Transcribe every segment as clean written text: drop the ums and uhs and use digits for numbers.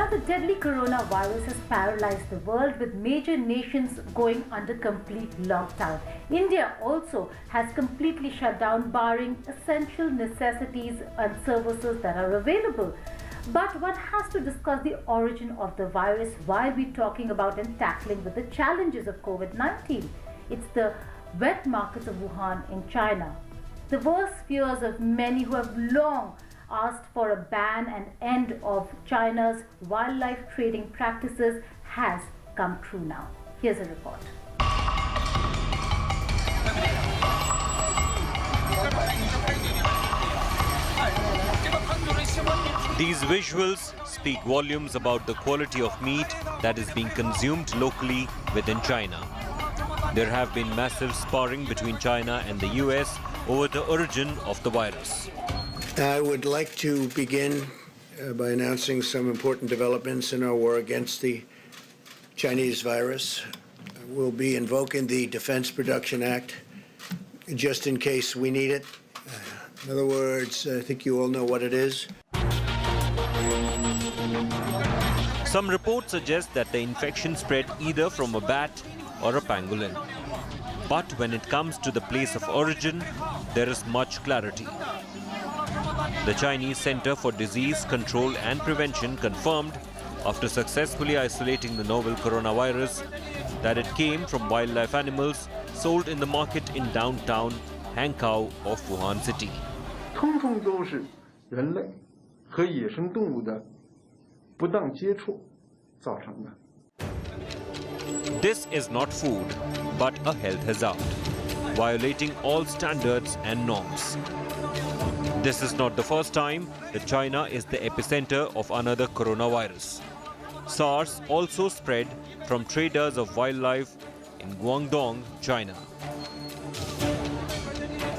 Now, the deadly coronavirus has paralyzed the world, with major nations going under complete lockdown. India also has completely shut down, barring essential necessities and services that are available. But one has to discuss the origin of the virus while we're talking about and tackling with the challenges of COVID-19. It's the wet markets of Wuhan in China. The worst fears of many who have long asked for a ban and end of China's wildlife trading practices has come true now. Here's a report. These visuals speak volumes about the quality of meat that is being consumed locally within China. There have been massive sparring between China and the US over the origin of the virus. I would like to begin by announcing some important developments in our war against the Chinese virus. We'll be invoking the Defense Production Act just in case we need it. In other words, I think you all know what it is. Some reports suggest that the infection spread either from a bat or a pangolin. But when it comes to the place of origin, there is much clarity. The Chinese Center for Disease Control and Prevention confirmed, after successfully isolating the novel coronavirus, that it came from wildlife animals sold in the market in downtown Hankou of Wuhan City. 通通都是人类和野生动物的不当接触造成的。 This is not food, but a health hazard, violating all standards and norms. This is not the first time that China is the epicenter of another coronavirus. SARS also spread from traders of wildlife in Guangdong, China.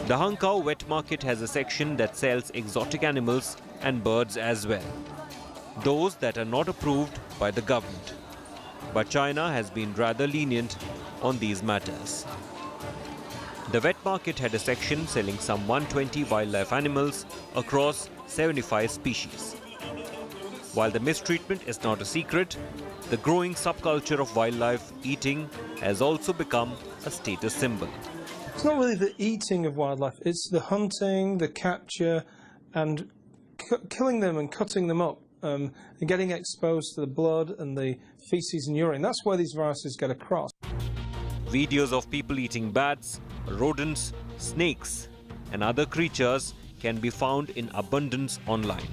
The Hankou wet market has a section that sells exotic animals and birds as well, those that are not approved by the government. But China has been rather lenient on these matters. The wet market had a section selling some 120 wildlife animals across 75 species. While the mistreatment is not a secret, the growing subculture of wildlife eating has also become a status symbol. It's not really the eating of wildlife, it's the hunting, the capture, and killing them and cutting them up, and getting exposed to the blood and the feces and urine. That's where these viruses get across. Videos of people eating bats, rodents, snakes, and other creatures can be found in abundance online.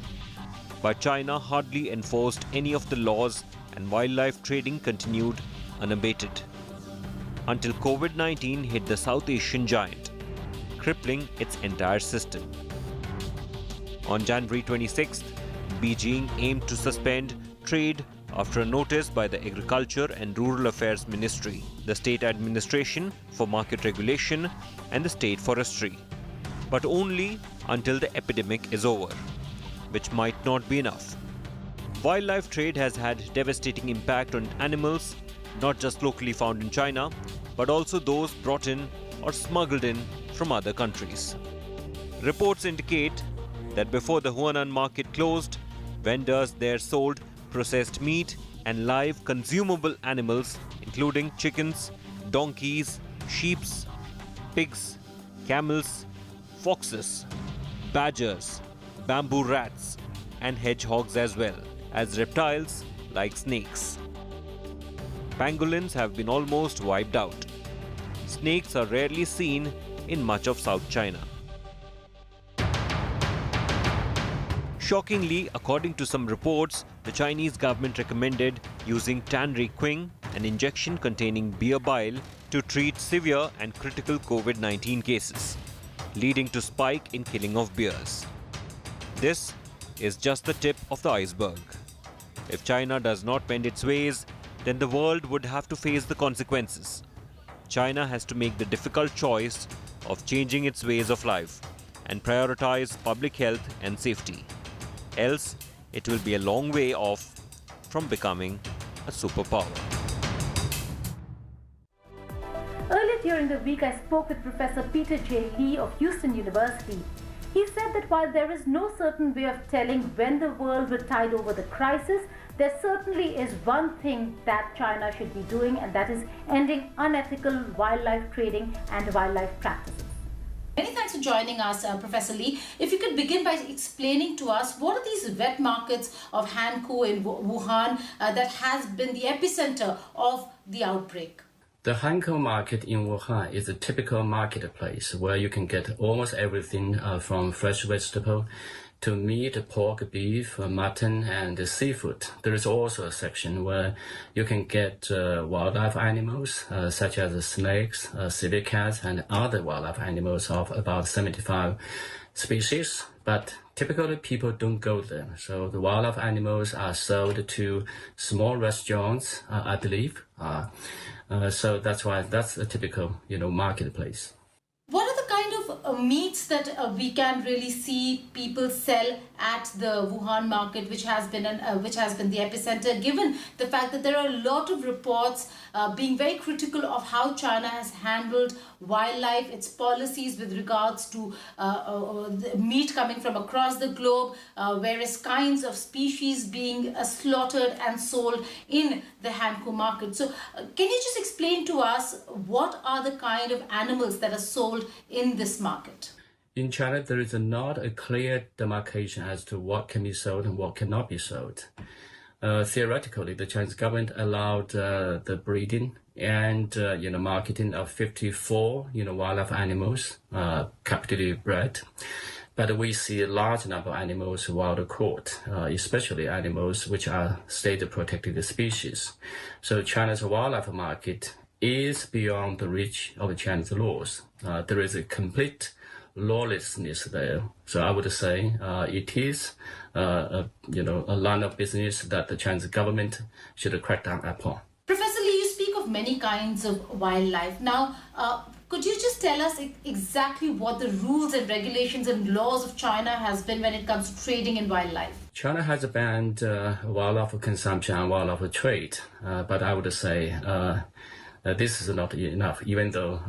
But China hardly enforced any of the laws, and wildlife trading continued unabated. Until COVID-19 hit the South Asian giant, crippling its entire system. On January 26th, Beijing aimed to suspend trade after a notice by the Agriculture and Rural Affairs Ministry, the State Administration for Market Regulation, and the State Forestry. But only until the epidemic is over, which might not be enough. Wildlife trade has had devastating impact on animals, not just locally found in China, but also those brought in or smuggled in from other countries. Reports indicate that before the Huanan market closed, vendors there sold processed meat and live consumable animals, including chickens, donkeys, sheep, pigs, camels, foxes, badgers, bamboo rats, and hedgehogs, as well as reptiles like snakes. Pangolins have been almost wiped out. Snakes are rarely seen in much of South China. Shockingly, according to some reports, the Chinese government recommended using Tanriquing, an injection containing bear bile, to treat severe and critical COVID-19 cases, leading to spike in killing of bears. This is just the tip of the iceberg. If China does not mend its ways, then the world would have to face the consequences. China has to make the difficult choice of changing its ways of life and prioritize public health and safety. Else, it will be a long way off from becoming a superpower. Earlier during the week, I spoke with Professor Peter J. Lee of Houston University. He said that while there is no certain way of telling when the world will tide over the crisis, there certainly is one thing that China should be doing, and that is ending unethical wildlife trading and wildlife practices. Many thanks for joining us, Professor Lee. If you could begin by explaining to us what are these wet markets of Hankou in Wuhan that has been the epicenter of the outbreak? The Hankou market in Wuhan is a typical marketplace where you can get almost everything from fresh vegetable to meat, pork, beef, mutton, and seafood. There is also a section where you can get wildlife animals such as snakes, city cats, and other wildlife animals of about 75 species. But typically people don't go there. So the wildlife animals are sold to small restaurants, I believe. So that's why that's a typical, marketplace. What are the kind of meats that we can really see people sell at the Wuhan market, which has been the epicenter, given the fact that there are a lot of reports being very critical of how China has handled wildlife, its policies with regards to the meat coming from across the globe, various kinds of species being slaughtered and sold in the Hankou market. So can you just explain to us what are the kind of animals that are sold in this market? In China, there is not a clear demarcation as to what can be sold and what cannot be sold. Theoretically, the Chinese government allowed the breeding and marketing of 54 wildlife animals captively bred, but we see a large number of animals wild caught, especially animals which are state protected species. So China's wildlife market is beyond the reach of Chinese laws. There is a complete lawlessness there. So I would say it is a line of business that the Chinese government should crack down upon. Professor Lee, you speak of many kinds of wildlife. Now, could you just tell us exactly what the rules and regulations and laws of China has been when it comes to trading in wildlife? China has banned wildlife consumption and wildlife trade, but I would say this is not enough, even though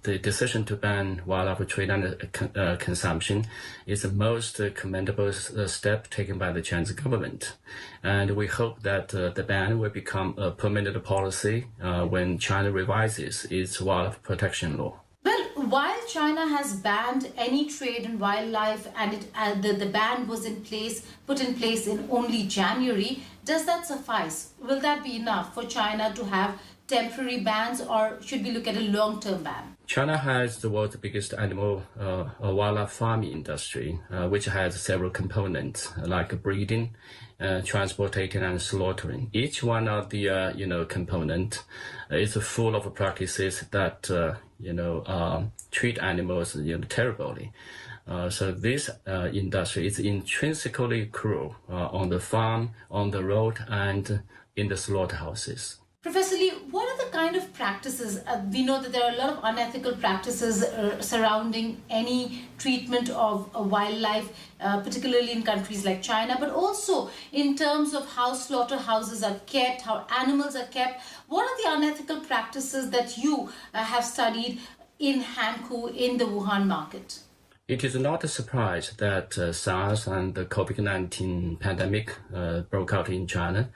the decision to ban wildlife trade and consumption is the most commendable step taken by the Chinese government. And we hope that the ban will become a permanent policy when China revises its wildlife protection law. Well, while China has banned any trade in wildlife and the ban was put in place in only January, does that suffice? Will that be enough for China to have temporary bans, or should we look at a long-term ban? China has the world's biggest animal wildlife farming industry, which has several components like breeding, transporting, and slaughtering. Each one of the component is full of practices that treat animals terribly. So this industry is intrinsically cruel on the farm, on the road, and in the slaughterhouses. Professor Lee, what are the kind of practices? We know that there are a lot of unethical practices surrounding any treatment of wildlife, particularly in countries like China, but also in terms of how slaughterhouses are kept, how animals are kept. What are the unethical practices that you have studied in Hankou, in the Wuhan market? It is not a surprise that SARS and the COVID-19 pandemic broke out in China,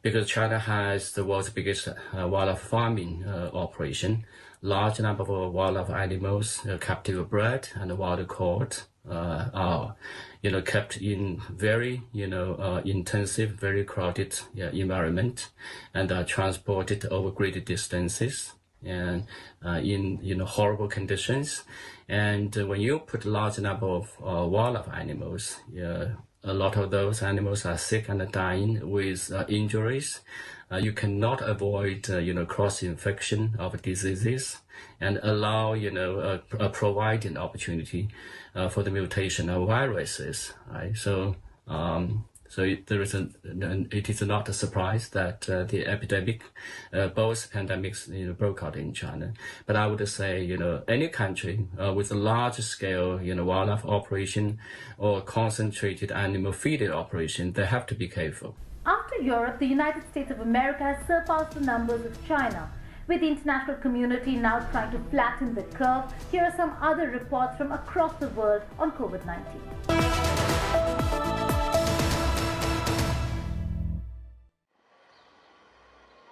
because China has the world's biggest wildlife farming operation. Large number of wildlife animals, captive bred and wild caught, are kept in very intensive, very crowded environment, and are transported over great distances and in horrible conditions. And when you put large number of wildlife animals, a lot of those animals are sick and dying with injuries. You cannot avoid, cross-infection of diseases, and allow, provide an opportunity for the mutation of viruses. Right? So it is not a surprise that the epidemic, both pandemics, broke out in China. But I would say, any country with a large scale, wildlife operation or concentrated animal feeding operation, they have to be careful. After Europe, the United States of America has surpassed the numbers of China. With the international community now trying to flatten the curve, here are some other reports from across the world on COVID-19.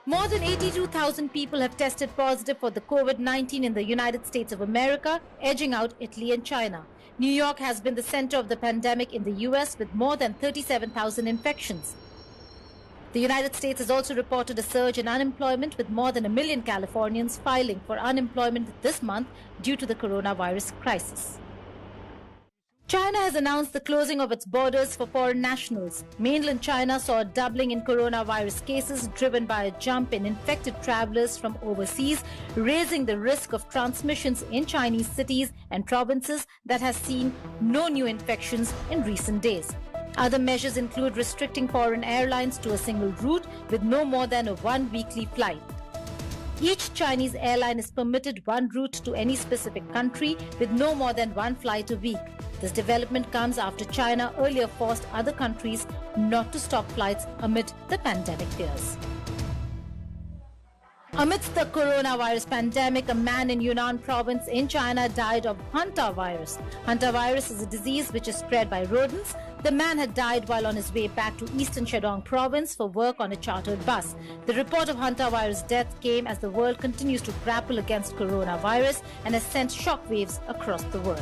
More than 82,000 people have tested positive for the COVID-19 in the United States of America, edging out Italy and China. New York has been the center of the pandemic in the US with more than 37,000 infections. The United States has also reported a surge in unemployment with more than 1 million Californians filing for unemployment this month due to the coronavirus crisis. China has announced the closing of its borders for foreign nationals. Mainland China saw a doubling in coronavirus cases driven by a jump in infected travelers from overseas, raising the risk of transmissions in Chinese cities and provinces that has seen no new infections in recent days. Other measures include restricting foreign airlines to a single route with no more than one weekly flight. Each Chinese airline is permitted one route to any specific country with no more than one flight a week. This development comes after China earlier forced other countries not to stop flights amid the pandemic fears. Amidst the coronavirus pandemic, a man in Yunnan province in China died of hantavirus. Hantavirus is a disease which is spread by rodents. The man had died while on his way back to eastern Shandong province for work on a chartered bus. The report of hantavirus death came as the world continues to grapple against coronavirus and has sent shockwaves across the world.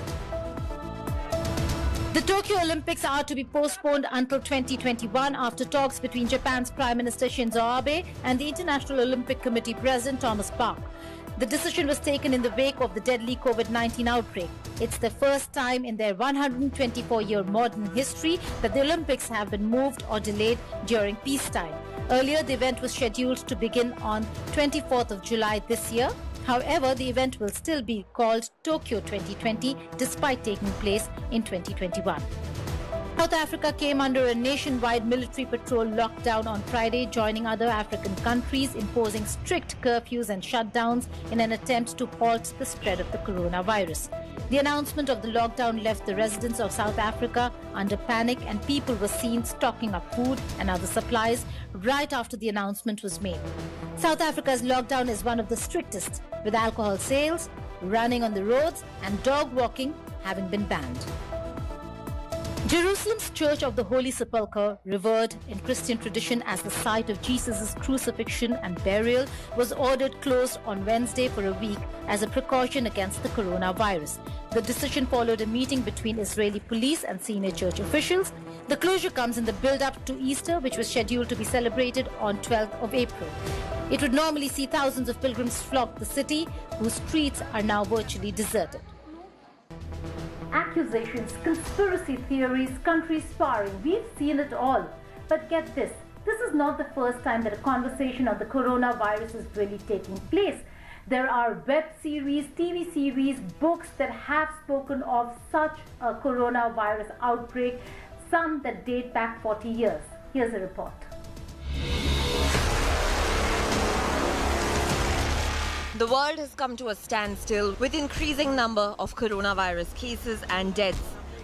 The Tokyo Olympics are to be postponed until 2021 after talks between Japan's Prime Minister Shinzo Abe and the International Olympic Committee President Thomas Bach. The decision was taken in the wake of the deadly COVID-19 outbreak. It's the first time in their 124-year modern history that the Olympics have been moved or delayed during peacetime. Earlier, the event was scheduled to begin on 24th of July this year. However, the event will still be called Tokyo 2020 despite taking place in 2021. South Africa came under a nationwide military patrol lockdown on Friday, joining other African countries imposing strict curfews and shutdowns in an attempt to halt the spread of the coronavirus. The announcement of the lockdown left the residents of South Africa under panic, and people were seen stocking up food and other supplies right after the announcement was made. South Africa's lockdown is one of the strictest, with alcohol sales, running on the roads and dog walking having been banned. Jerusalem's Church of the Holy Sepulchre, revered in Christian tradition as the site of Jesus' crucifixion and burial, was ordered closed on Wednesday for a week as a precaution against the coronavirus. The decision followed a meeting between Israeli police and senior church officials. The closure comes in the build-up to Easter, which was scheduled to be celebrated on 12th of April. It would normally see thousands of pilgrims flock the city, whose streets are now virtually deserted. Accusations, conspiracy theories, countries sparring, we've seen it all. But get this is not the first time that a conversation on the coronavirus is really taking place. There are web series, TV series, books that have spoken of such a coronavirus outbreak, some that date back 40 years. Here's a report. The world has come to a standstill with increasing number of coronavirus cases and deaths.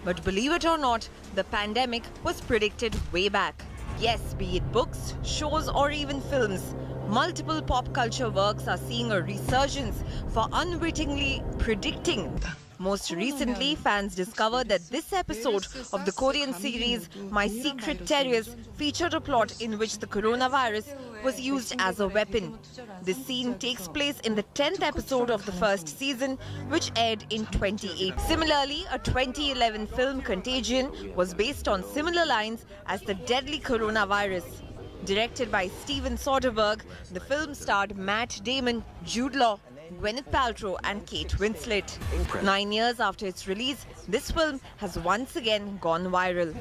But believe it or not, the pandemic was predicted way back. Yes, be it books, shows or even films, multiple pop culture works are seeing a resurgence for unwittingly predicting. Most recently, fans discovered that this episode of the Korean series My Secret Terrors featured a plot in which the coronavirus was used as a weapon. This scene takes place in the 10th episode of the first season, which aired in 2008. Similarly, a 2011 film Contagion was based on similar lines as the deadly coronavirus. Directed by Steven Soderbergh, the film starred Matt Damon, Jude Law, Gwyneth Paltrow and Kate Winslet. 9 years after its release, this film has once again gone viral.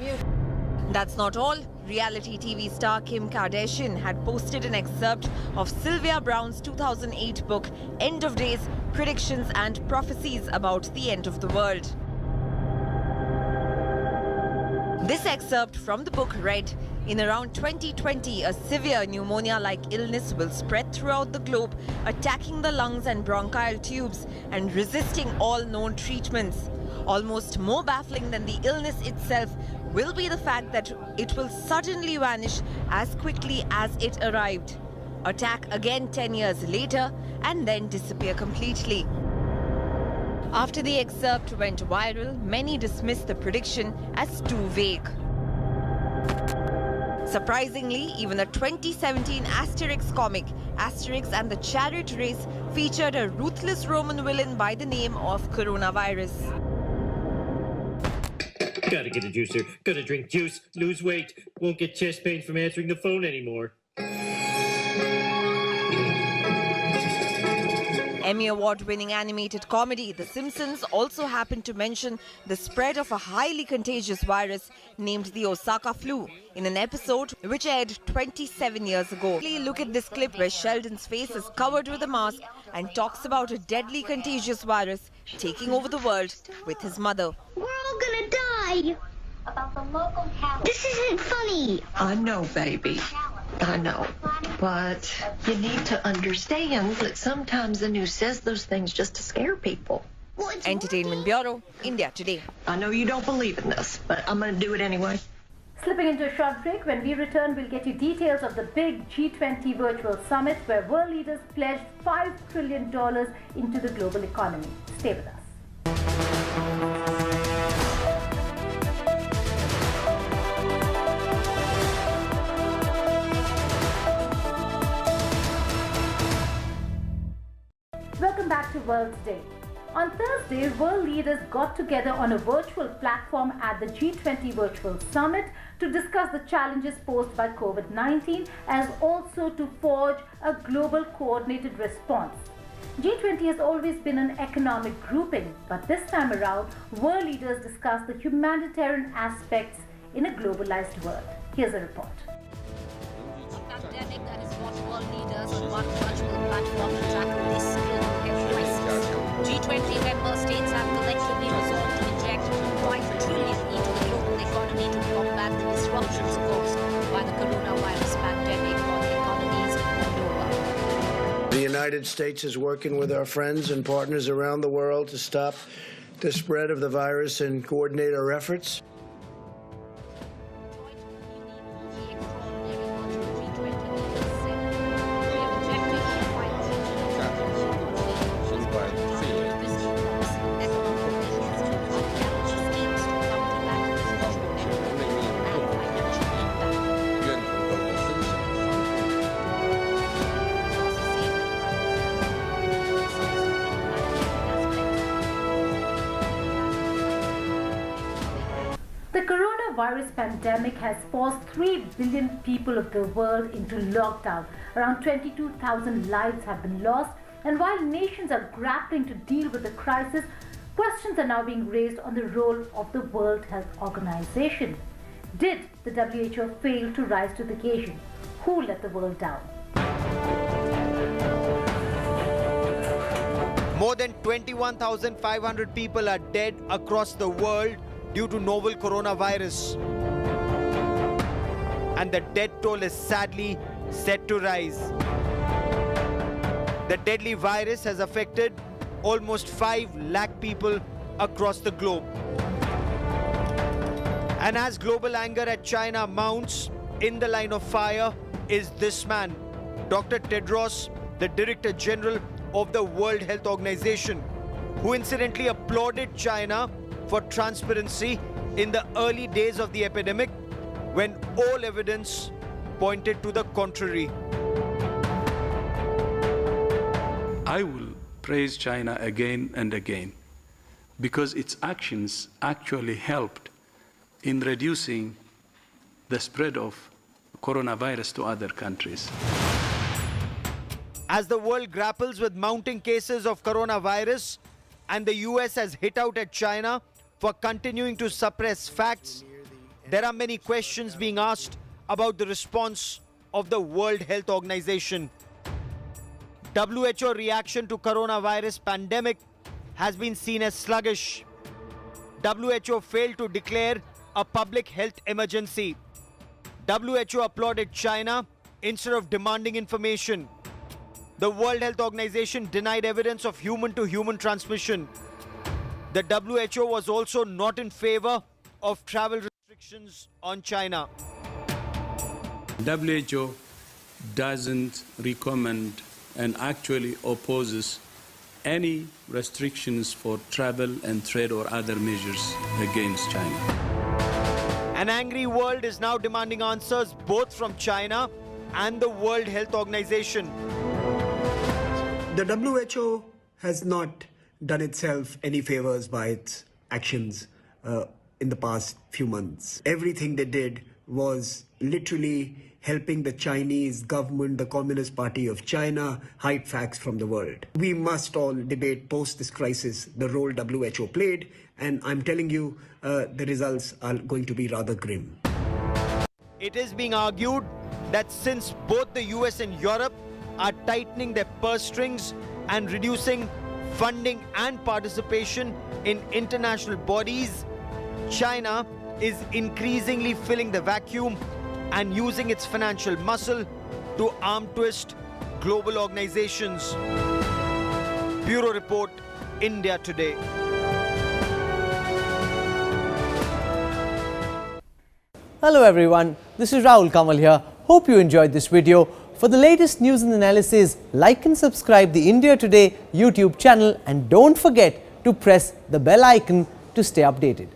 That's not all. Reality TV star Kim Kardashian had posted an excerpt of Sylvia Browne's 2008 book, End of Days, Predictions and Prophecies about the End of the World. This excerpt from the book read, "In around 2020, a severe pneumonia-like illness will spread throughout the globe, attacking the lungs and bronchial tubes and resisting all known treatments. Almost more baffling than the illness itself will be the fact that it will suddenly vanish as quickly as it arrived, attack again 10 years later, and then disappear completely." After the excerpt went viral, many dismissed the prediction as too vague. Surprisingly, even the 2017 Asterix comic, Asterix and the Chariot Race, featured a ruthless Roman villain by the name of coronavirus. Gotta get a juicer, gotta drink juice, lose weight, won't get chest pain from answering the phone anymore. Emmy Award-winning animated comedy The Simpsons also happened to mention the spread of a highly contagious virus named the Osaka flu in an episode which aired 27 years ago. Look at this clip where Sheldon's face is covered with a mask and talks about a deadly contagious virus taking over the world with his mother. We're all gonna die! About the local calendar. This isn't funny! I know, baby. I know. But you need to understand that sometimes the news says those things just to scare people. Entertainment Bureau, India Today. I know you don't believe in this, but I'm going to do it anyway. Slipping into a short break. When we return, we'll get you details of the big G20 virtual summit where world leaders pledged $5 trillion into the global economy. Stay with us. Welcome back to World Today. On Thursday, world leaders got together on a virtual platform at the G20 Virtual Summit to discuss the challenges posed by COVID-19 as also to forge a global coordinated response. G20 has always been an economic grouping, but this time around, world leaders discussed the humanitarian aspects in a globalized world. Here's a report. Pandemic that has brought world leaders on one virtual platform to tackle this global health crisis. G20 member states have collectively resolved to inject $5 trillion into the global economy to combat the disruptions caused by the coronavirus pandemic on economies all over. The United States is working with our friends and partners around the world to stop the spread of the virus and coordinate our efforts. The coronavirus pandemic has forced 3 billion people of the world into lockdown. Around 22,000 lives have been lost, and while nations are grappling to deal with the crisis, questions are now being raised on the role of the World Health Organization. Did the WHO fail to rise to the occasion? Who let the world down? More than 21,500 people are dead across the world due to novel coronavirus. And the death toll is sadly set to rise. The deadly virus has affected almost 5 lakh people across the globe. And as global anger at China mounts, in the line of fire is this man, Dr. Tedros, the Director General of the World Health Organization, who incidentally applauded China for transparency in the early days of the epidemic when all evidence pointed to the contrary. I will praise China again and again because its actions actually helped in reducing the spread of coronavirus to other countries. As the world grapples with mounting cases of coronavirus and the US has hit out at China for continuing to suppress facts, there are many questions being asked about the response of the World Health Organization. WHO reaction to coronavirus pandemic has been seen as sluggish. WHO failed to declare a public health emergency. WHO applauded China instead of demanding information. The World Health Organization denied evidence of human-to-human transmission. The WHO was also not in favor of travel restrictions on China. WHO doesn't recommend and actually opposes any restrictions for travel and trade or other measures against China. An angry world is now demanding answers both from China and the World Health Organization. The WHO has not done itself any favors by its actions in the past few months. Everything they did was literally helping the Chinese government, the Communist Party of China, hide facts from the world. We must all debate post this crisis the role WHO played, and I'm telling you, the results are going to be rather grim. It is being argued that since both the US and Europe are tightening their purse strings and reducing funding and participation in international bodies, China is increasingly filling the vacuum and using its financial muscle to arm twist global organizations. Bureau Report, India Today. Hello everyone, this is Rahul Kamal here. Hope you enjoyed this video. For the latest news and analysis, like and subscribe the India Today YouTube channel, and don't forget to press the bell icon to stay updated.